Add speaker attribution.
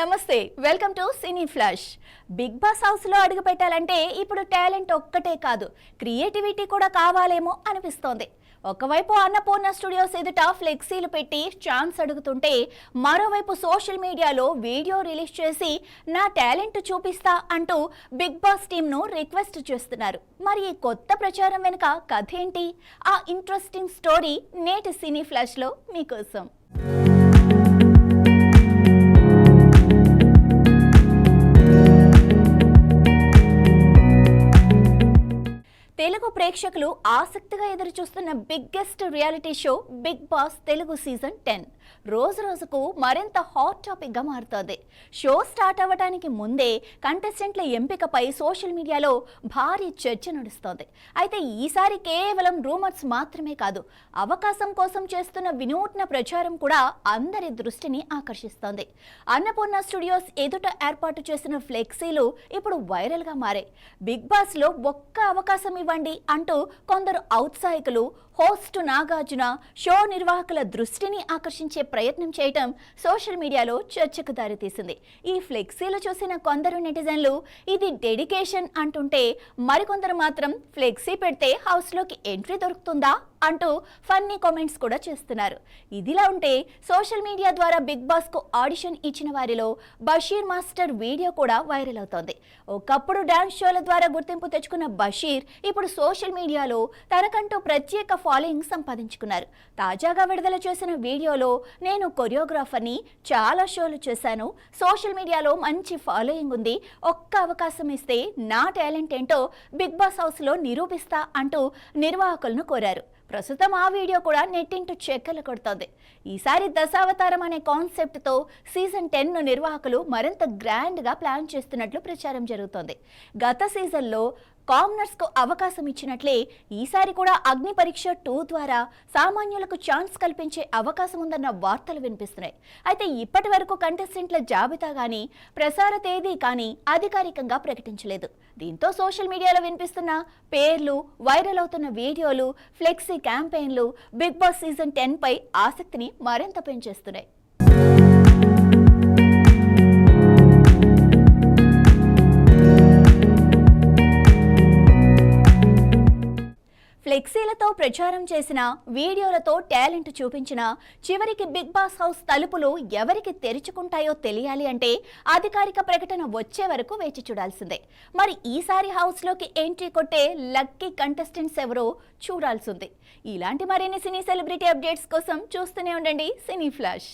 Speaker 1: నమస్తే welcome to cine flash. Big boss house లో అడుగు పెట్టాలంటే ఇప్పుడు టాలెంట్ ఒక్కటే కాదు, క్రియేటివిటీ కూడా కావాలేమో అనిపిస్తోంది. ఒకవైపు అన్నపూర్ణ స్టూడియోస్ ఎదుట ఫ్లెక్సీలు పెట్టి ఛాన్స్ అడుగుతుంటే, మరోవైపు సోషల్ మీడియాలో వీడియో రిలీజ్ చేసి నా టాలెంట్ చూపిస్తా అంటూ బిగ్ బాస్ టీంను రిక్వెస్ట్ చేస్తున్నారు. మరి ఈ కొత్త ప్రచారం వెనుక కథ ఏంటి? ఆ ఇంట్రెస్టింగ్ స్టోరీ నేటి సినీ ఫ్లాష్ లో మీకోసం. తెలుగు ప్రేక్షకులు ఆసక్తిగా ఎదురుచూస్తున్న biggest reality show big boss Telugu season 10 రోజు రోజుకు మరింత హాట్ టాపిక్ గా మారుతోంది. షో స్టార్ట్ అవ్వడానికి ముందే కంటెస్టెంట్ల ఎంపికపై సోషల్ మీడియాలో భారీ చర్చ నడుస్తోంది. అయితే ఈసారి కేవలం రూమర్స్ మాత్రమే కాదు, అవకాశం కోసం చేస్తున్న వినూత్న ప్రచారం కూడా అందరి దృష్టిని ఆకర్షిస్తోంది. అన్నపూర్ణ స్టూడియోస్ ఎదుట ఏర్పాటు చేసిన ఫ్లెక్సీలు ఇప్పుడు వైరల్ గా మారాయి. బిగ్ బాస్ లో ఒక్క అవకాశం ఇవ్వండి అంటూ కొందరు ఔత్సాహికులు హోస్ట్ నాగార్జున షో నిర్వాహకుల దృష్టిని ఆకర్షించే ప్రయత్నం చేయటం సోషల్ మీడియాలో చర్చకు దారితీసింది. ఈ ఫ్లెక్సీలు చూసిన కొందరు నెటిజన్లు ఇది డెడికేషన్ అంటుంటే, మరికొందరు మాత్రం ఫ్లెక్సీ పెడితే హౌస్లోకి ఎంట్రీ దొరుకుతుందా అంటూ ఫన్నీ కామెంట్స్ కూడా చేస్తున్నారు. ఇదిలా ఉంటే సోషల్ మీడియా ద్వారా బిగ్ బాస్ కు ఆడిషన్ ఇచ్చిన వారిలో బషీర్ మాస్టర్ వీడియో కూడా వైరల్ అవుతోంది. ఒకప్పుడు డాన్స్ షోల ద్వారా గుర్తింపు తెచ్చుకున్న బషీర్ ఇప్పుడు సోషల్ మీడియాలో తనకంటూ ప్రత్యేక ఫాలోయింగ్ సంపాదించుకున్నారు. తాజాగా విడుదల చేసిన వీడియోలో, నేను కొరియోగ్రాఫర్ని, చాలా షోలు చేశాను, సోషల్ మీడియాలో మంచి ఫాలోయింగ్ ఉంది, ఒక్క అవకాశం ఇస్తే నా టాలెంట్ ఏంటో బిగ్ బాస్ హౌస్ లో నిరూపిస్తా అంటూ నిర్వాహకులను కోరారు. ప్రస్తుతం ఆ వీడియో కూడా నెట్టింటూ చెక్కలు కొడుతోంది. ఈసారి దశావతారం అనే కాన్సెప్ట్తో సీజన్ 10 నిర్వాహకులు మరింత గ్రాండ్గా ప్లాన్ చేస్తున్నట్లు ప్రచారం జరుగుతోంది. గత సీజన్లో కామనర్స్ కు అవకాశం ఇచ్చినట్లే ఈసారి కూడా అగ్ని పరీక్ష 2 ద్వారా సామాన్యులకు ఛాన్స్ కల్పించే అవకాశం ఉందన్న వార్తలు వినిపిస్తున్నాయి. అయితే ఇప్పటి వరకు కంటెస్టెంట్ల జాబితా కానీ, ప్రసార తేదీ కానీ అధికారికంగా ప్రకటించలేదు. దీంతో సోషల్ మీడియాలో వినిపిస్తున్న పేర్లు, వైరల్ అవుతున్న వీడియోలు, ఫ్లెక్సీ క్యాంపెయిన్లు బిగ్ బాస్ సీజన్ 10 పై ఆసక్తిని మరింత పెంచేస్తున్నాయి. ఫ్లెక్సీలతో ప్రచారం చేసిన, వీడియోలతో టాలెంట్ చూపించిన, చివరికి బిగ్ బాస్ హౌస్ తలుపులు ఎవరికి తెరుచుకుంటాయో తెలియాలి అంటే అధికారిక ప్రకటన వచ్చే వరకు వేచి చూడాల్సిందే. మరి ఈసారి హౌస్లోకి ఎంట్రీ కొట్టే లక్కీ కంటెస్టెంట్స్ ఎవరో చూడాల్సింది. ఇలాంటి మరిన్ని సినీ సెలబ్రిటీ అప్డేట్స్ కోసం చూస్తూనే ఉండండి సినీ ఫ్లాష్.